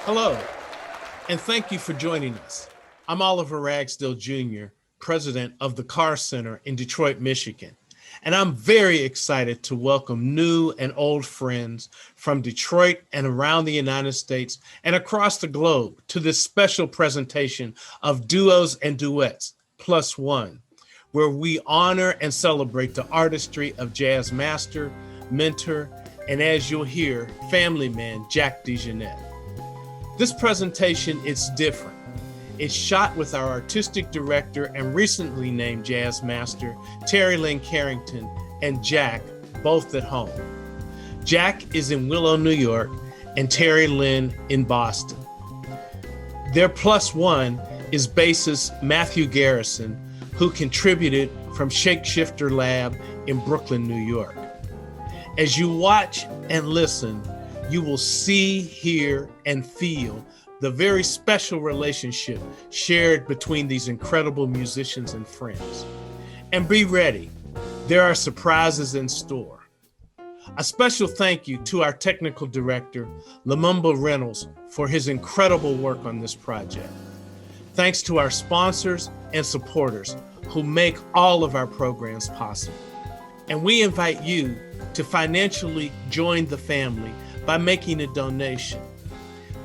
Hello, and thank you for joining us. I'm Oliver Ragsdale Jr., president of the Carr Center in Detroit, Michigan, and I'm very excited to welcome new and old friends from Detroit and around the United States and across the globe to this special presentation of Duos and Duets Plus One, where we honor and celebrate the artistry of jazz master, mentor, and as you'll hear, family man Jack DeJohnette. This presentation is different. It's shot with our artistic director and recently named jazz master, Terri Lyne Carrington, and Jack, both at home. Jack is in Willow, New York, and Terri Lyne in Boston. Their plus one is bassist Matthew Garrison, who contributed from Shapeshifter Lab in Brooklyn, New York. As you watch and listen, you will see, hear, and feel the very special relationship shared between these incredible musicians and friends. And be ready, there are surprises in store. A special thank you to our technical director, Lamumba Reynolds, for his incredible work on this project. Thanks to our sponsors and supporters who make all of our programs possible. And we invite you to financially join the family by making a donation.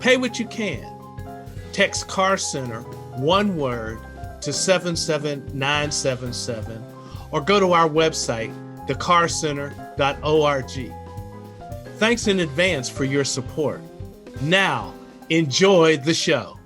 Pay what you can. Text Carr Center, one word, to 77977, or go to our website, thecarcenter.org. Thanks in advance for your support. Now, enjoy the show.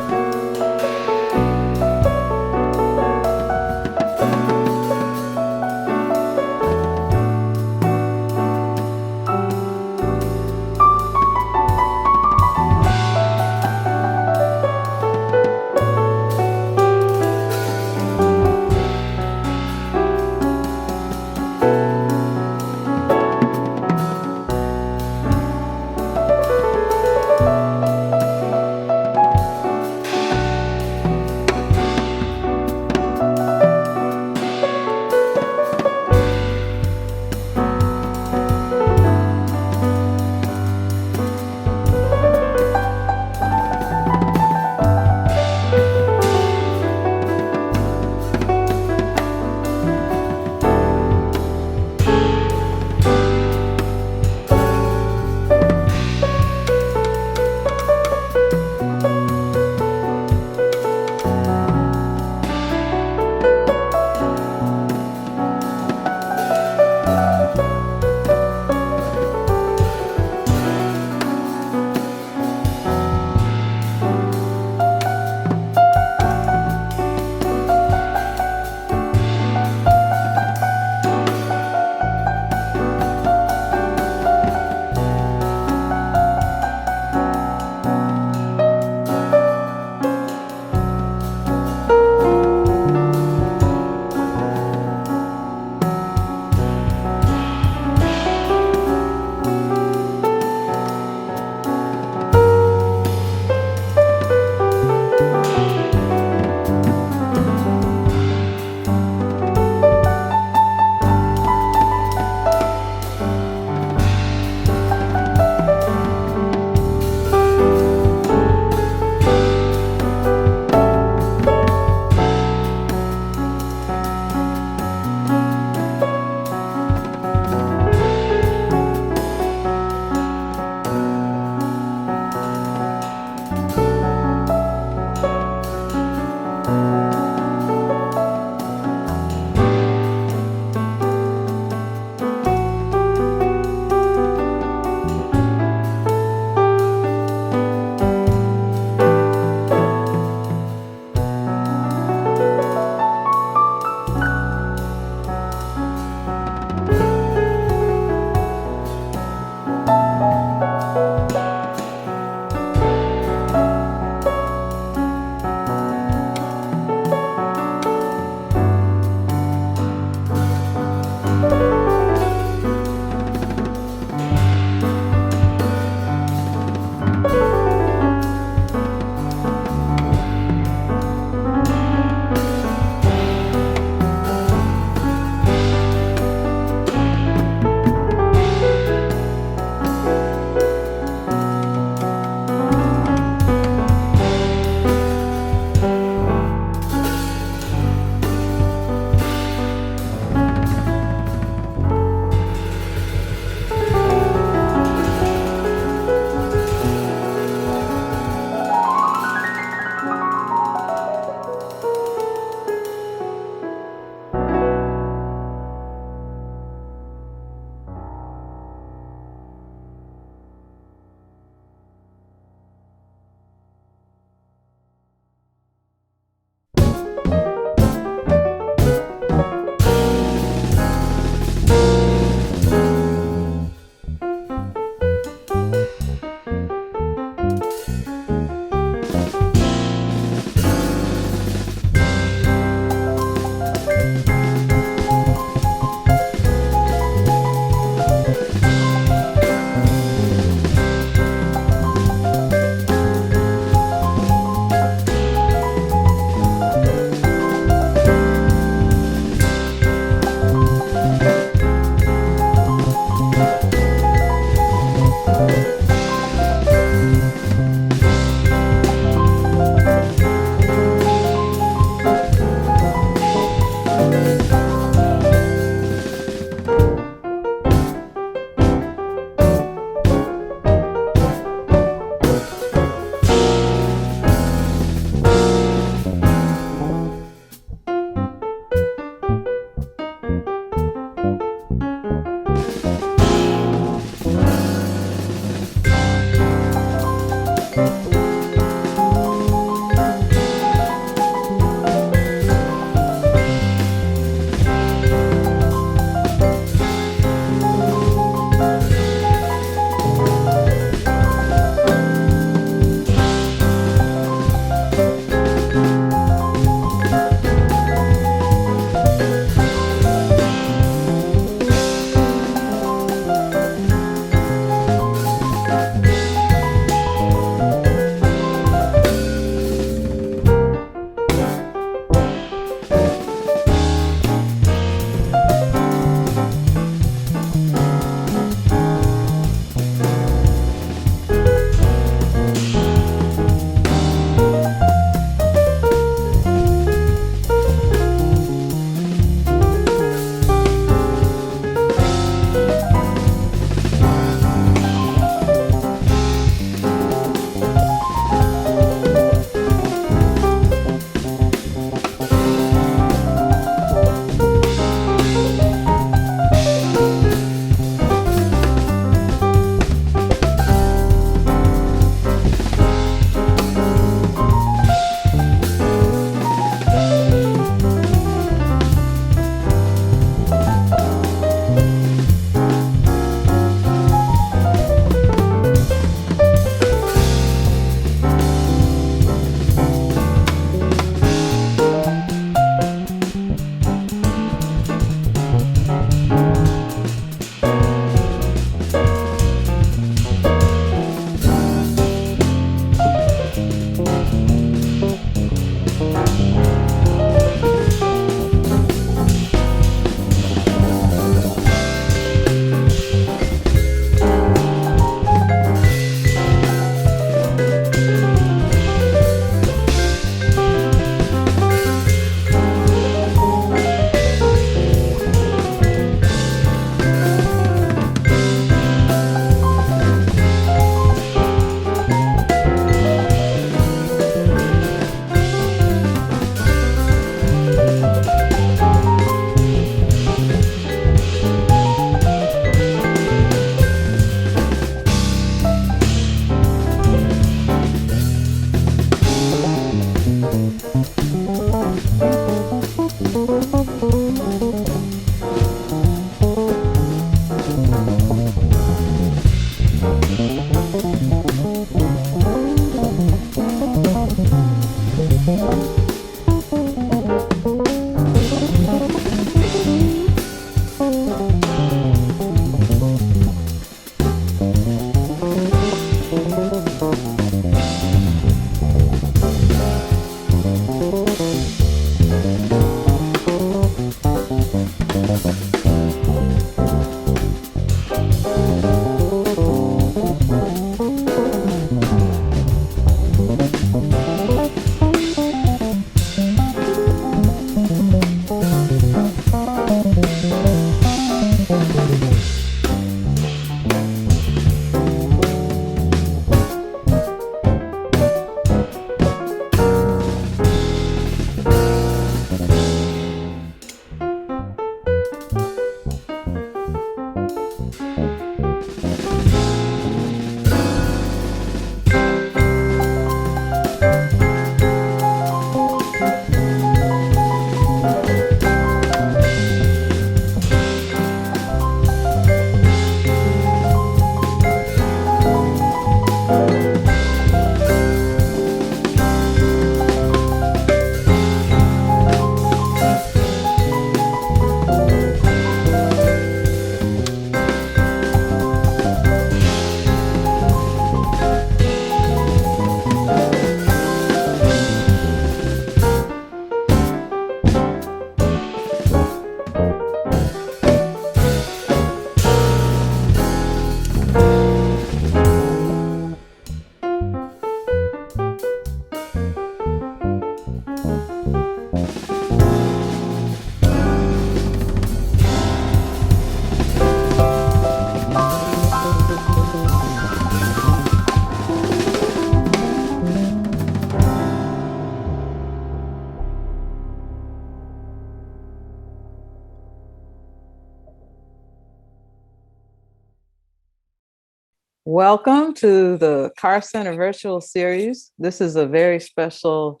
Welcome to the Carr Center virtual series. This is a very special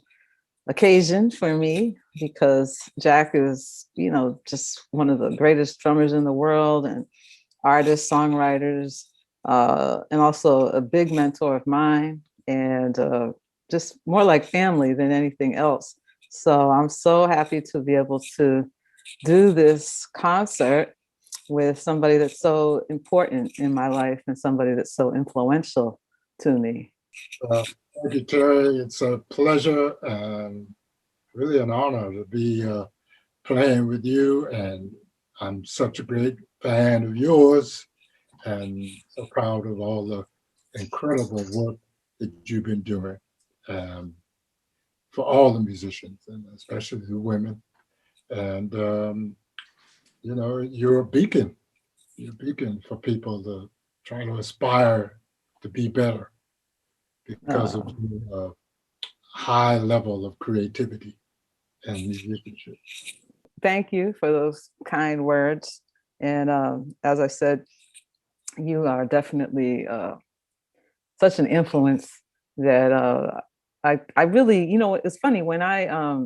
occasion for me because Jack is, just one of the greatest drummers in the world and artists, songwriters, and also a big mentor of mine and just more like family than anything else. So I'm so happy to be able to do this concert with somebody that's so important in my life and somebody that's so influential to me. Thank you, Terri. It's a pleasure and really an honor to be playing with you. And I'm such a great fan of yours and so proud of all the incredible work that you've been doing for all the musicians and especially the women. And, you're a beacon. You're a beacon for people to try to aspire to be better because of the high level of creativity and musicianship. Thank you for those kind words. And as I said, you are definitely such an influence that I really, it's funny when I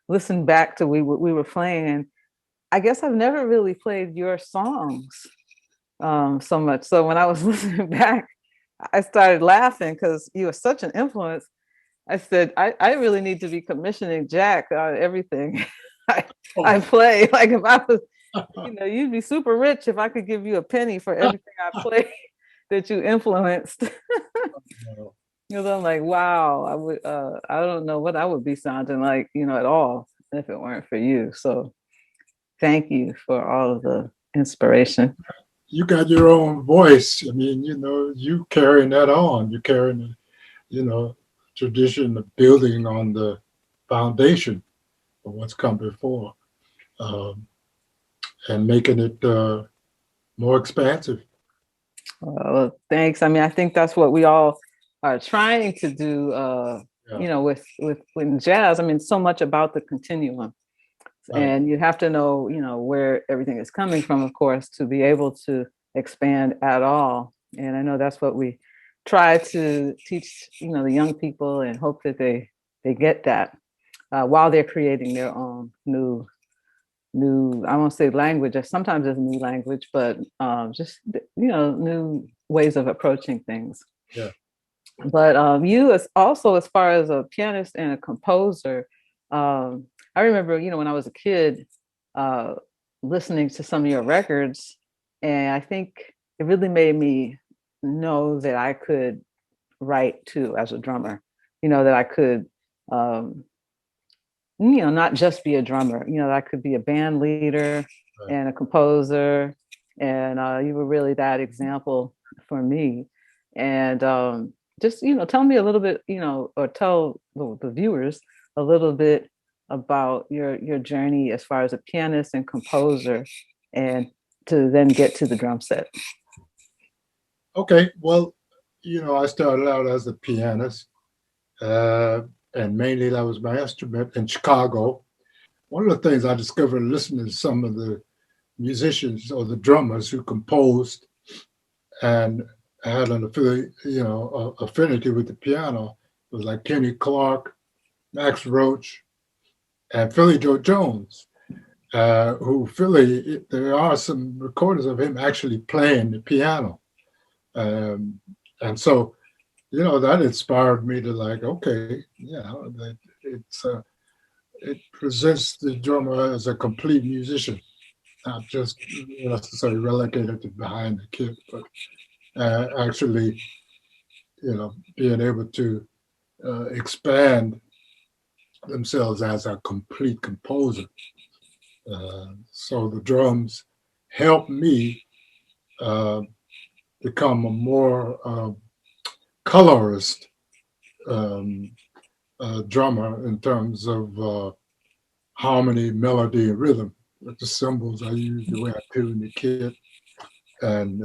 listened back to we were playing, and I guess I've never really played your songs so much. So when I was listening back, I started laughing because you were such an influence. I said, I really need to be commissioning Jack on everything I play. Like if I was, you'd be super rich if I could give you a penny for everything I play that you influenced. Because I'm like, wow, I don't know what I would be sounding like, at all if it weren't for you. So thank you for all of the inspiration. You got your own voice. I mean, you carrying that on. You're carrying, tradition of building on the foundation of what's come before and making it more expansive. Well, thanks. I mean, I think that's what we all are trying to do, with jazz. I mean, so much about the continuum. Right. And you have to know, where everything is coming from, of course, to be able to expand at all. And I know that's what we try to teach, the young people and hope that they get that while they're creating their own new, I won't say language, sometimes it's new language, but just, new ways of approaching things. Yeah. But you also, as far as a pianist and a composer, I remember, when I was a kid, listening to some of your records, and I think it really made me know that I could write too as a drummer, that I could, not just be a drummer, that I could be a band leader and a composer. And you were really that example for me. And just, tell me a little bit, or tell the viewers a little bit about your journey as far as a pianist and composer, and to then get to the drum set. Okay, well, I started out as a pianist, and mainly that was my instrument in Chicago. One of the things I discovered listening to some of the musicians or the drummers who composed and had an affinity with the piano was like Kenny Clarke, Max Roach, and Philly Joe Jones, there are some recordings of him actually playing the piano. And so, that inspired me to like, okay, it presents the drummer as a complete musician, not just necessarily relegated to behind the kit, but actually, being able to expand themselves as a complete composer. So the drums help me become a more colorist drummer in terms of harmony, melody, and rhythm. With the cymbals, I use the way I tune the kit. And,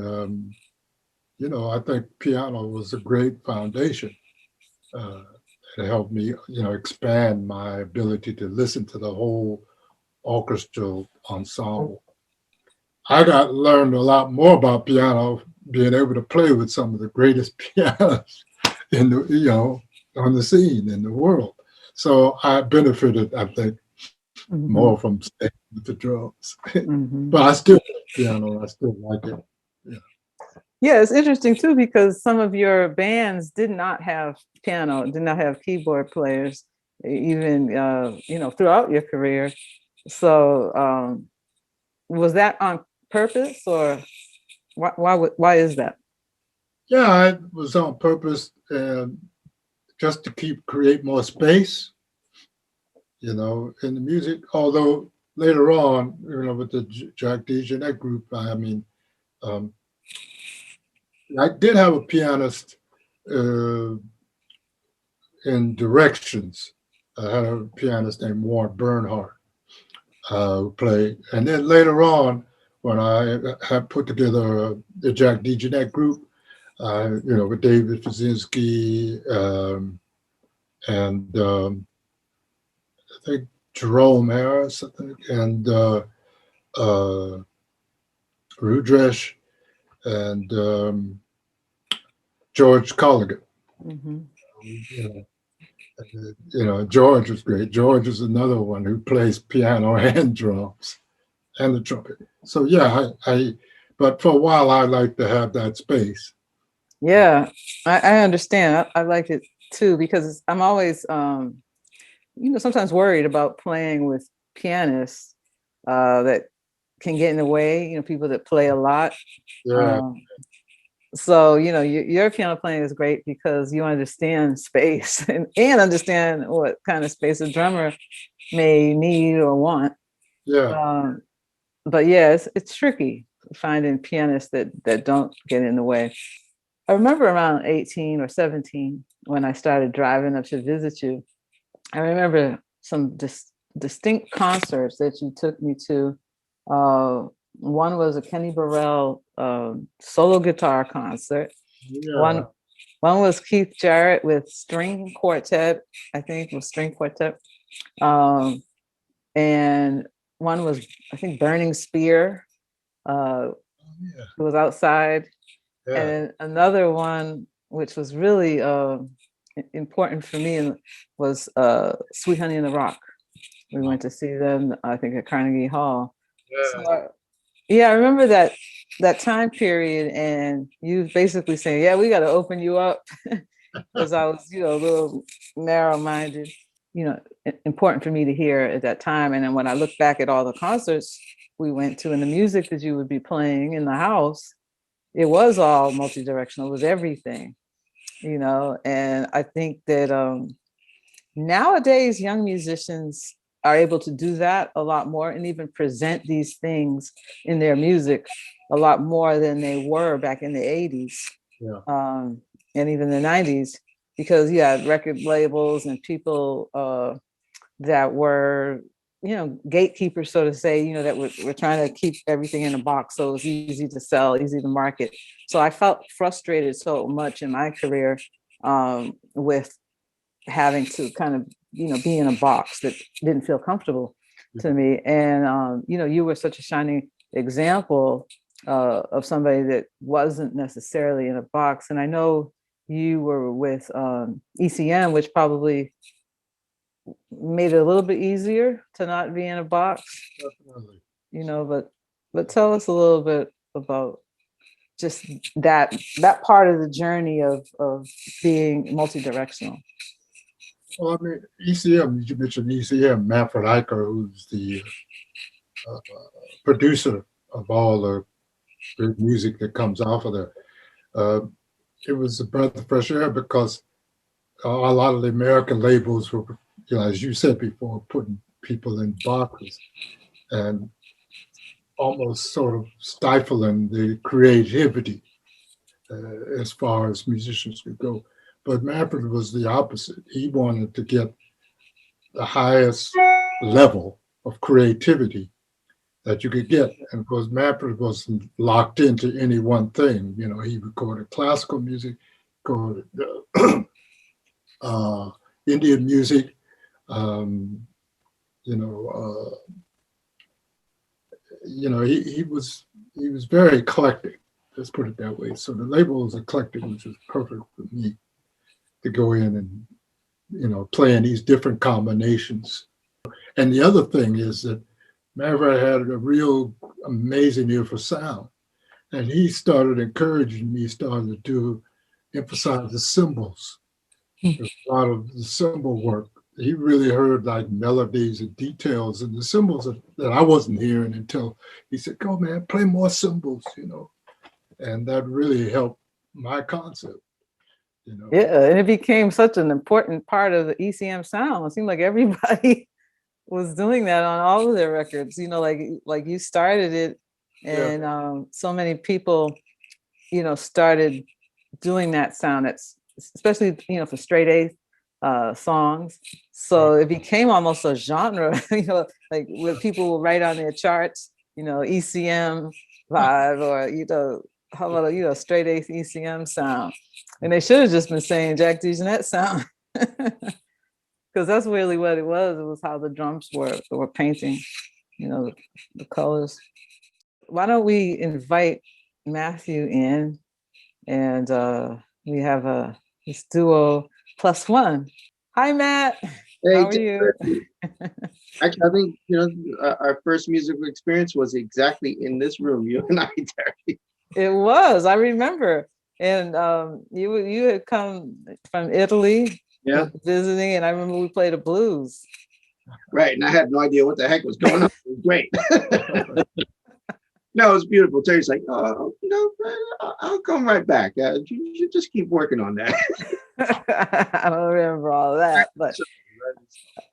I think piano was a great foundation. It helped me, expand my ability to listen to the whole orchestral ensemble. I learned a lot more about piano being able to play with some of the greatest pianists in the, on the scene in the world. So I benefited, I think, more from staying with the drums. But I still play piano. I still like it. Yeah. Yeah, it's interesting too, because some of your bands did not have piano, did not have keyboard players, even throughout your career. So was that on purpose, or why is that? Yeah, it was on purpose, just to create more space, in the music. Although later on, with the Jack DeJohnette group, I did have a pianist in directions. I had a pianist named Warren Bernhardt who played. And then later on, when I had put together the Jack DeJohnette group, with David Fazinski and I think Jerome Harris, I think, and Rudresh and George Colligan. George was great. George is another one who plays piano and drums and the trumpet. So yeah, but for a while I like to have that space. Yeah, I understand. I like it too, because I'm always, sometimes worried about playing with pianists that can get in the way, people that play a lot. Yeah. So, your piano playing is great because you understand space and understand what kind of space a drummer may need or want. Yeah. But yeah, it's tricky finding pianists that don't get in the way. I remember around 18 or 17 when I started driving up to visit you. I remember some distinct concerts that you took me to. One was a Kenny Burrell solo guitar concert. Yeah. One was Keith Jarrett with string quartet, I think it was string quartet. And one was, I think, Burning Spear. It was outside. Yeah. And another one, which was really important for me, was Sweet Honey in the Rock. We went to see them, I think, at Carnegie Hall. Yeah. So, I remember that time period, and you basically saying, "Yeah, we got to open you up," because I was, a little narrow-minded. Important for me to hear at that time. And then when I look back at all the concerts we went to and the music that you would be playing in the house, it was all multi-directional. It was everything, and I think that nowadays young musicians are able to do that a lot more and even present these things in their music a lot more than they were back in the 80s. Yeah. And even the 90s, because you had record labels and people that were, gatekeepers, so to say, that we're trying to keep everything in a box so it's easy to sell, easy to market. So I felt frustrated so much in my career with having to kind of, be in a box that didn't feel comfortable to me. And, you were such a shining example of somebody that wasn't necessarily in a box. And I know you were with ECM, which probably made it a little bit easier to not be in a box. Definitely. But tell us a little bit about just that part of the journey of being multi-directional. Well, ECM, you mentioned ECM, Manfred Eicher, who's the producer of all the great music that comes off of there. It was a breath of fresh air because a lot of the American labels were, as you said before, putting people in boxes and almost sort of stifling the creativity as far as musicians could go. But Manfred was the opposite. He wanted to get the highest level of creativity that you could get. And of course, Manfred wasn't locked into any one thing. He recorded classical music, recorded Indian music, he was very eclectic. Let's put it that way. So the label is eclectic, which is perfect for me to go in and, play in these different combinations. And the other thing is that Maverick had a real amazing ear for sound. And he started encouraging me, emphasize the cymbals. There's a lot of the cymbal work. He really heard like melodies and details and the cymbals that I wasn't hearing until he said, "Go, man, play more cymbals," And that really helped my concept, Yeah, and it became such an important part of the ECM sound. It seemed like everybody was doing that on all of their records, like you started it, and so many people, started doing that sound. That's especially, for straight A songs. So it became almost a genre, like where people will write on their charts, ECM vibe, or, how about a straight A ECM sound? And they should have just been saying Jack DeJohnette sound. Because that's really what it was. It was how the drums were painting, the colors. Why don't we invite Matthew in, and we have this duo plus one. Hi, Matt. Hey, how are you? Actually, I think our first musical experience was exactly in this room. You and I, Terry. It was. I remember, and you had come from Italy. Yeah, visiting, and I remember we played a blues. Right, and I had no idea what the heck was going on. It was great. No, it was beautiful. Terry's like, "Oh, I'll come right back. You just keep working on that." I don't remember all that, but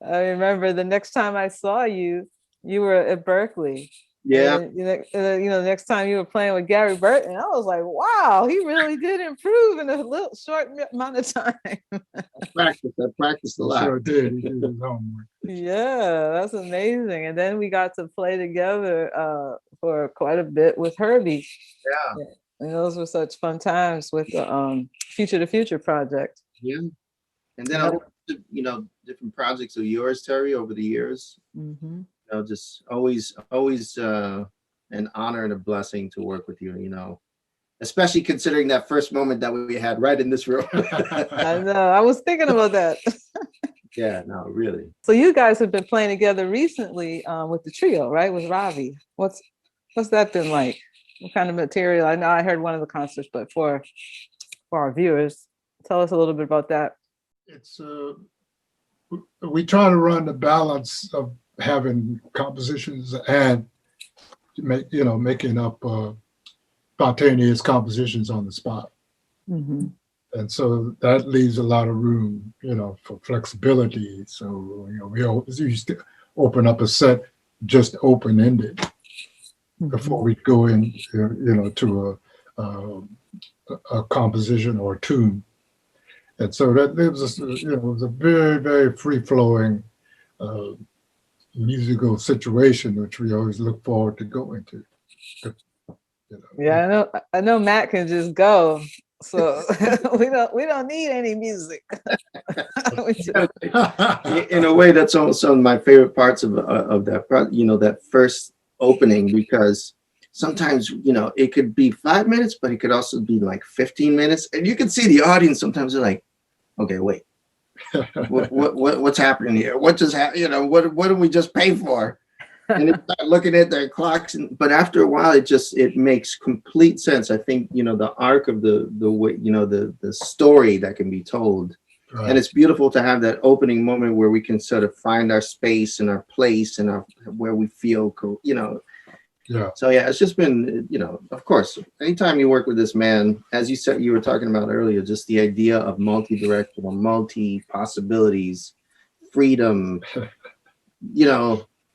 I remember the next time I saw you, you were at Berkeley. Yeah. And, next time you were playing with Gary Burton, I was like, wow, he really did improve in a little short amount of time. I practiced a lot. Sure did. He did his homework. Yeah, that's amazing. And then we got to play together for quite a bit with Herbie. Yeah. And those were such fun times with the Future to Future project. Yeah. And then I worked, different projects of yours, Terry, over the years. Mm-hmm. Just always an honor and a blessing to work with you, especially considering that first moment that we had right in this room. I know, I was thinking about that. Yeah, no, really. So you guys have been playing together recently with the trio, right? With Ravi. What's that been like? What kind of material? I know I heard one of the concerts, but for our viewers, tell us a little bit about that. It's we try to run the balance of having compositions and making up spontaneous compositions on the spot. Mm-hmm. And so that leaves a lot of room, for flexibility. So, we always used to open up a set just open-ended before we go in, to a composition or a tune. And so that leaves us, it was a very, very free-flowing musical situation, which we always look forward to going to. Yeah, I know Matt can just go, so we don't need any music. In a way, that's almost some of my favorite parts of that, that first opening, because sometimes, it could be 5 minutes, but it could also be like 15 minutes, and you can see the audience sometimes they're like, okay, wait. What's happening here? What just happened? What did we just pay for? And they start looking at their clocks, but after a while, it makes complete sense. I think the arc of the way the story that can be told, right. And it's beautiful to have that opening moment where we can sort of find our space and our place and where we feel cool. Yeah. So yeah, it's just been, of course, anytime you work with this man, as you said, you were talking about earlier, just the idea of multi-directional, multi-possibilities, freedom,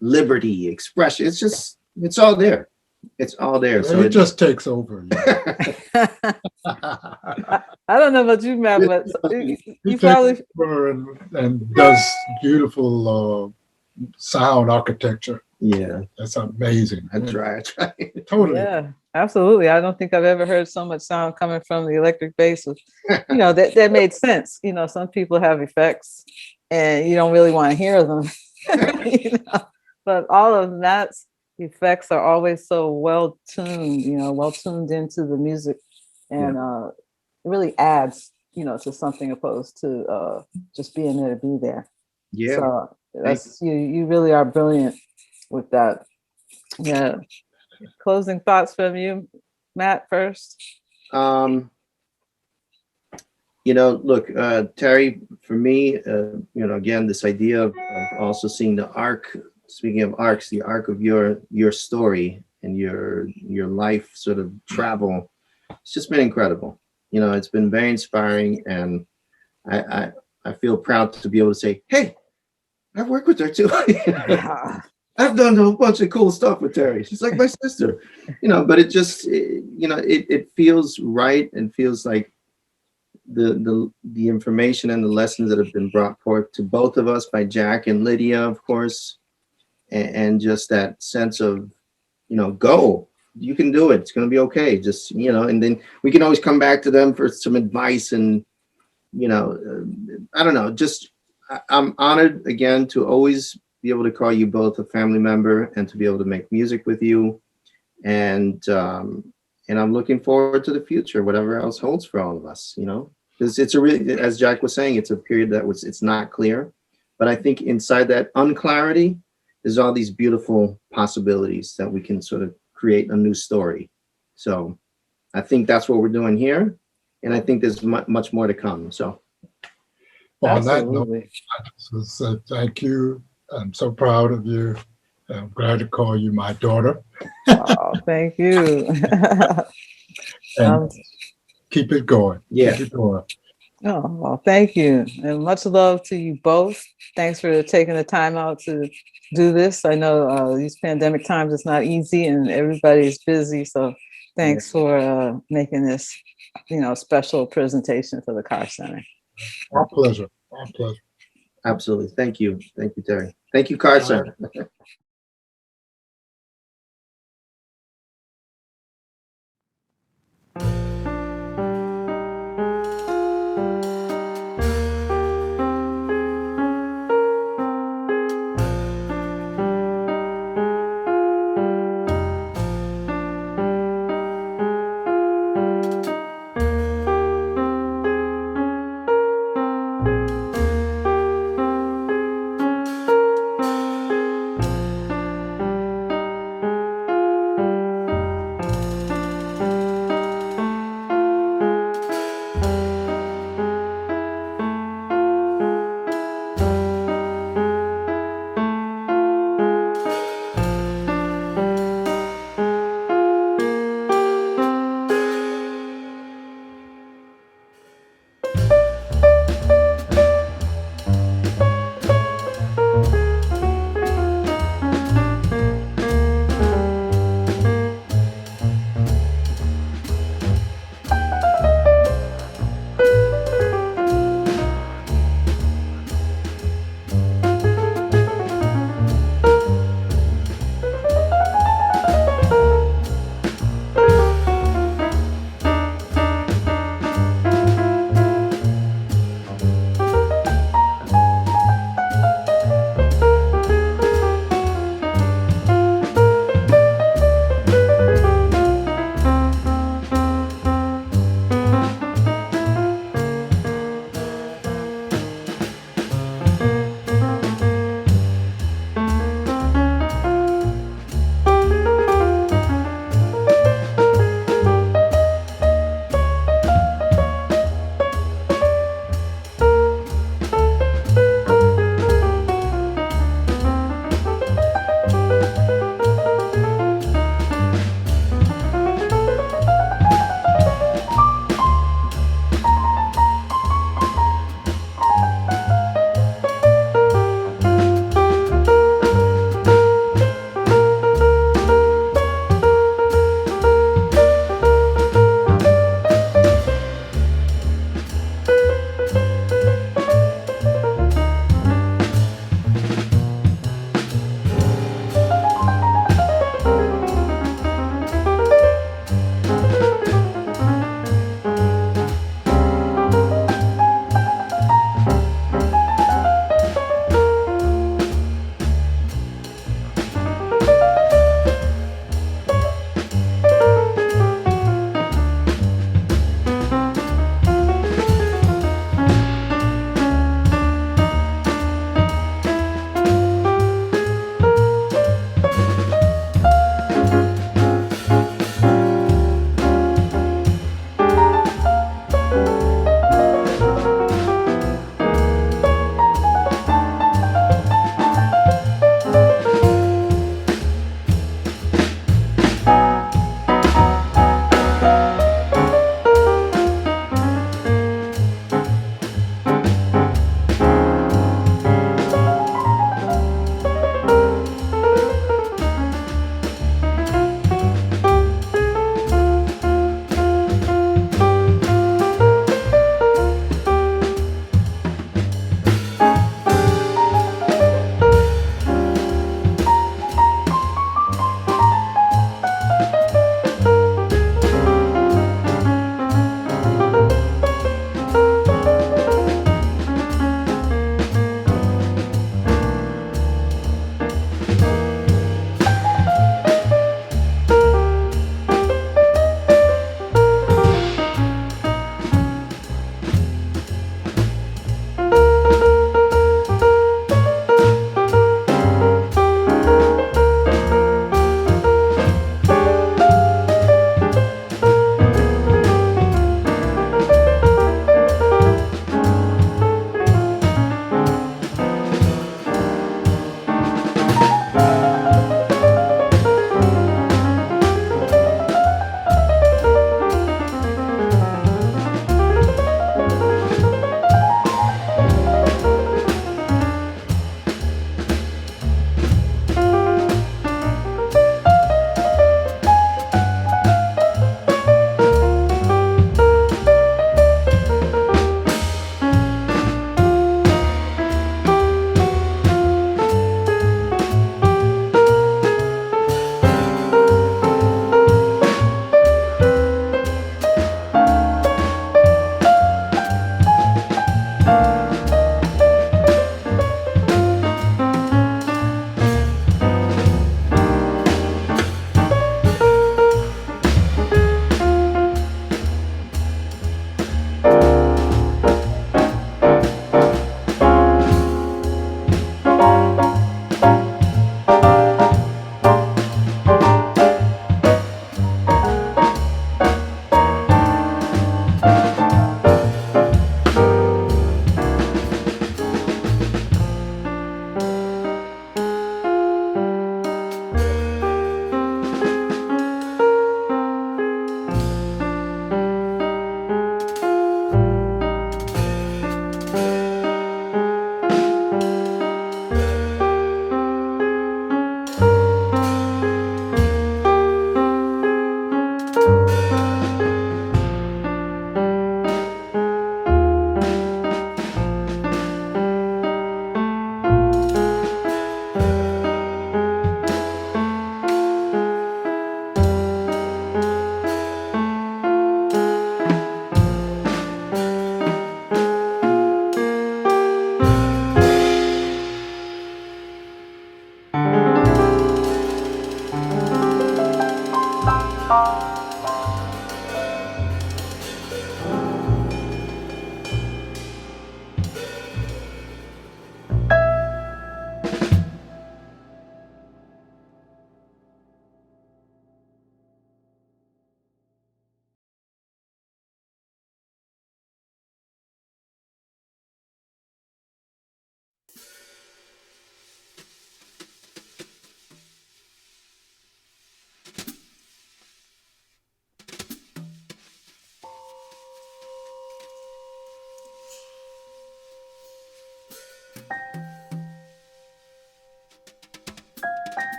liberty, expression. It's all there. It's all there. So it just takes over. I don't know about you, Matt, but you probably and does beautiful sound architecture. Yeah, that's amazing. I try. Totally. Yeah, absolutely. I don't think I've ever heard so much sound coming from the electric bass. That made sense. Some people have effects and you don't really want to hear them. But all of Matt's effects are always so well tuned, well tuned into the music, and it really adds, to something opposed to just being there to be there. Yeah. So that's you really are brilliant with that. Yeah. Closing thoughts from you, Matt, first. Look, Terri, for me, again, this idea of also seeing the arc, speaking of arcs, the arc of your story and your life sort of travel, it's just been incredible. It's been very inspiring, and I feel proud to be able to say, hey, I've worked with her too. I've done a whole bunch of cool stuff with Terri. She's like my sister, but it just, it feels right, and feels like the information and the lessons that have been brought forth to both of us by Jack and Lydia, of course, and just that sense of, go, you can do it. It's going to be okay. Just, and then we can always come back to them for some advice, and, I don't know, just, I'm honored again to always be able to call you both a family member and to be able to make music with you. And I'm looking forward to the future, whatever else holds for all of us, because it's a really, as Jack was saying, it's a period it's not clear, but I think inside that unclarity, there's all these beautiful possibilities that we can sort of create a new story. So I think that's what we're doing here. And I think there's much more to come. So. On that note, I just want to say thank you. I'm so proud of you. I'm glad to call you my daughter. Oh, thank you. And keep it going. Yeah. Keep it going. Oh, thank you. And much love to you both. Thanks for taking the time out to do this. I know these pandemic times, it's not easy and everybody's busy. So thanks for making this, special presentation for the Carr Center. Our pleasure. Our pleasure. Absolutely. Thank you. Thank you, Terri. Thank you, Carr Center.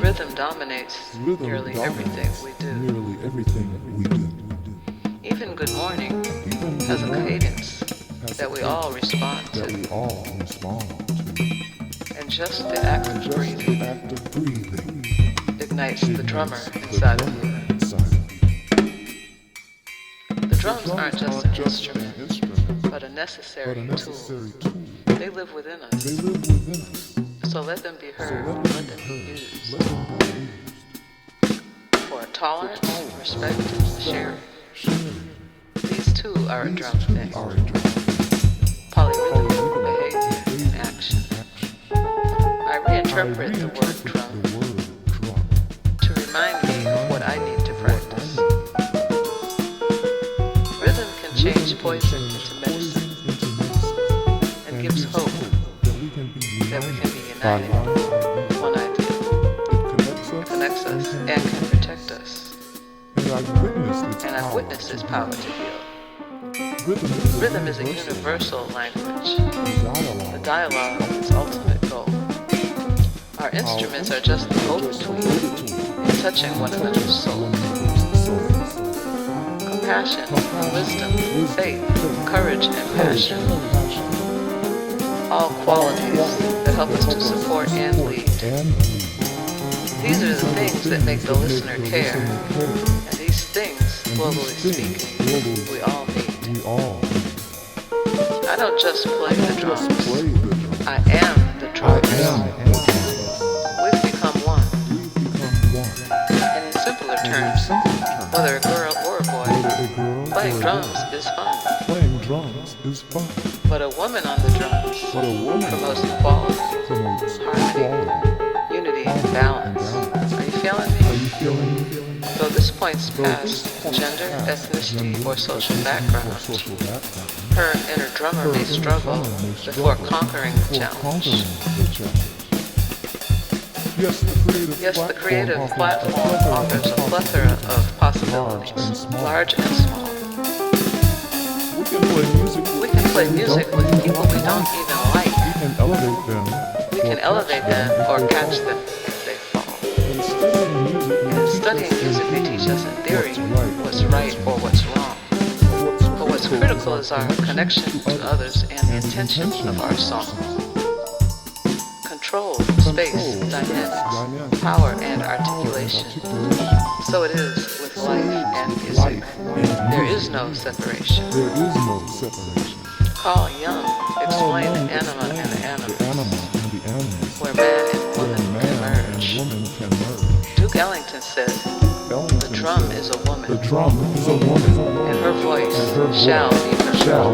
Rhythm dominates nearly everything we do. Even good morning has a cadence that we all respond to. And just the act of breathing ignites the drummer inside of you. The drums aren't just an instrument, but a necessary tool. They live within us. So let them be heard, let them be used. For tolerance, respect, sharing. These two are a drum thing. Polyrhythmic behavior in action. I reinterpret the word drum to remind me of what I need to practice. Rhythm can change poison into medicine and gives hope that we can be united. One idea. It connects us and can protect us. And I've witnessed its power to heal. Rhythm is a universal language. The dialogue is its ultimate goal. Our instruments are just the go-between in touching one another's souls. Compassion, wisdom, faith, courage, and passion. All qualities that help us to support and lead. These are the things that make the listener care. And these things, globally speaking, we all need. don't just play the drums. I am the drums. We've become one. And in simpler terms, whether a girl or a boy, playing drums is fun. But a woman on the drums promotes equality, harmony, unity, and balance. Are you feeling me? Though this points past gender, ethnicity, or social background, her inner drummer may struggle before conquering the challenge. Yes, the creative platform offers a plethora of possibilities, large and small. We can play music with people we don't even like. We can elevate them or catch them if they fall. And studying music may teach us in theory what's right or what's wrong. But what's critical is our connection to others and the intention of our song. Control, space, dynamics, power, and articulation. So it is with life and music. There is no separation. Carl Jung explained the anima and the animus, where man and woman can merge. Duke Ellington said, the drum is a woman, and her voice shall be heard.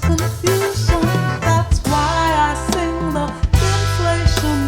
Confusion, that's why I sing the inflation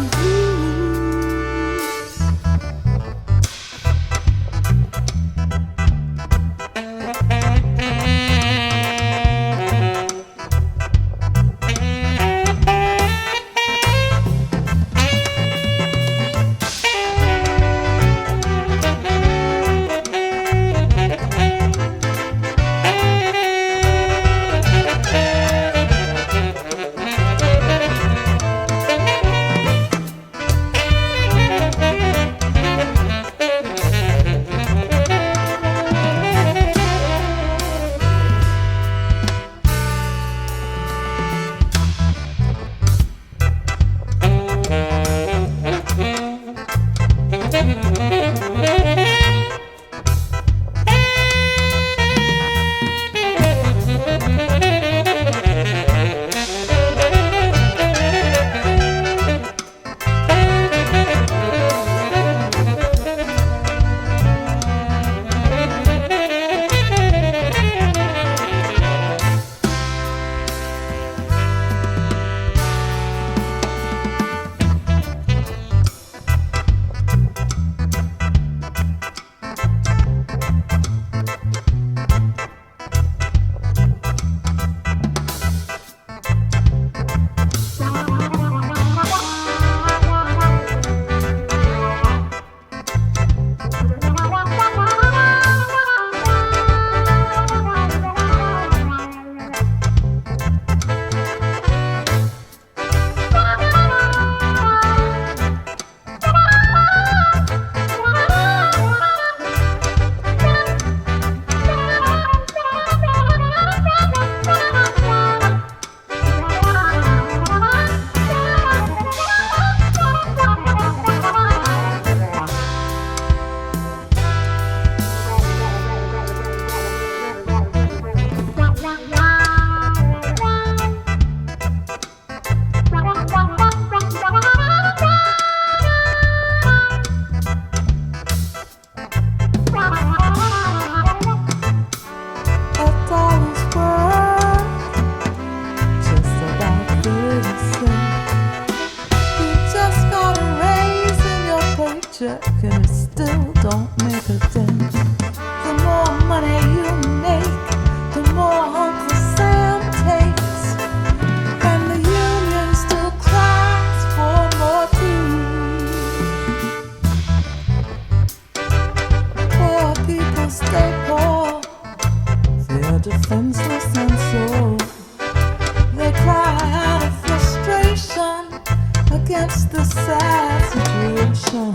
sad situation,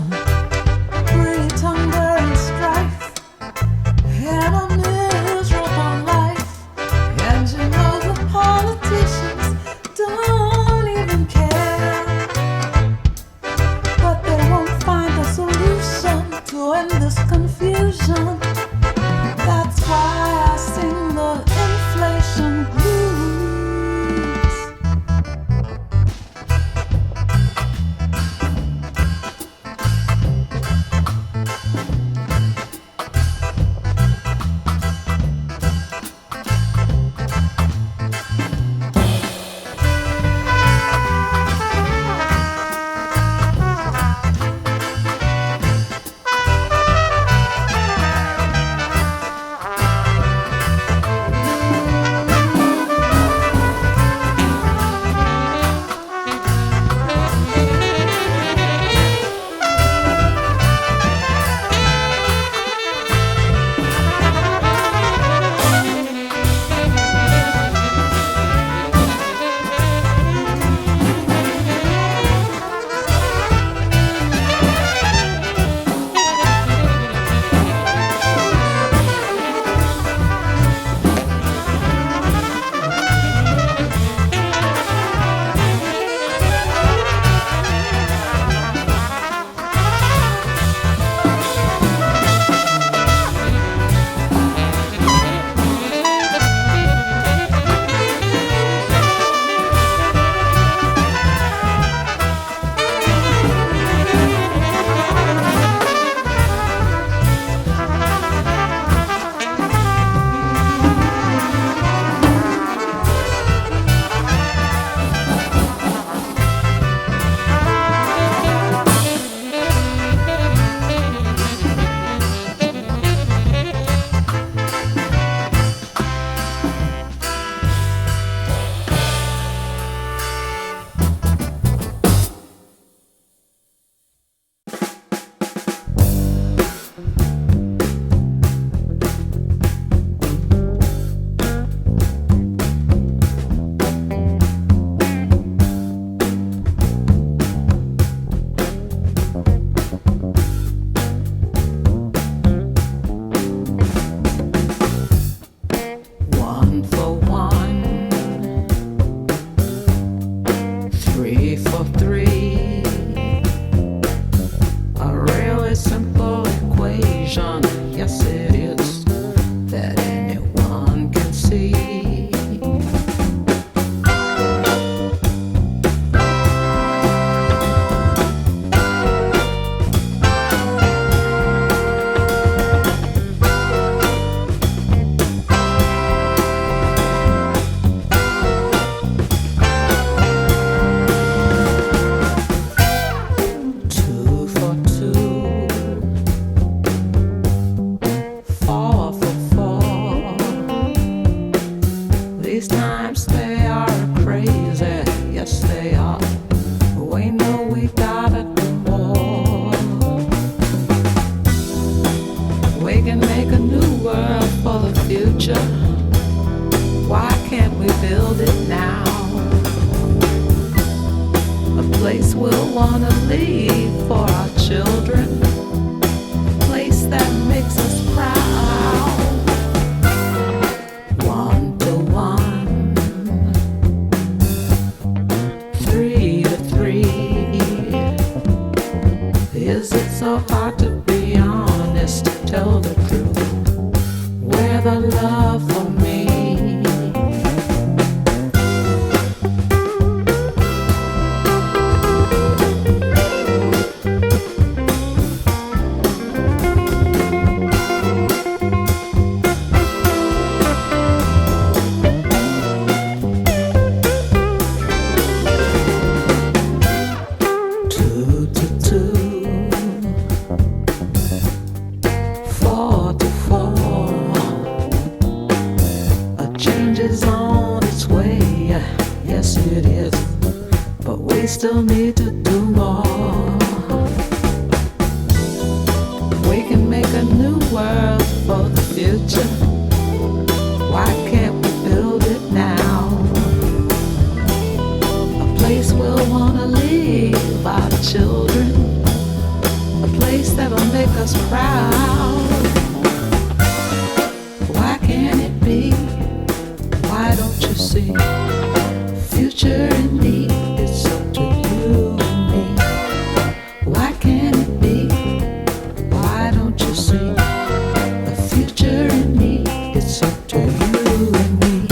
great hunger and strife, and a miserable life. And you know the politicians don't even care, but they won't find a solution to end this confusion. That's why I sing the inflation blues. we'll wanna leave our children, a place that'll make us proud. Why can't it be? Why don't you see? Future in me, it's up to you and me. Why can't it be? Why don't you see? The future in me, it's up to you and me.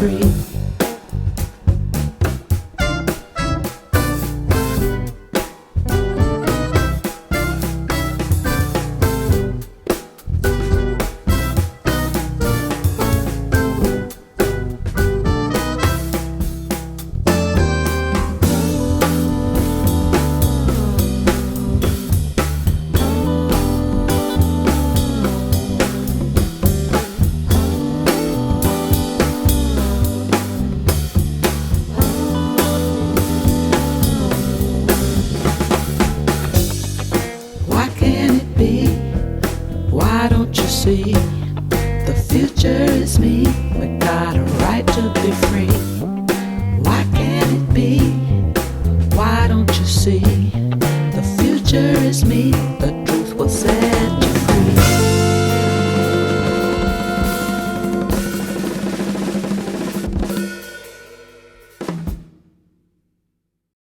Free.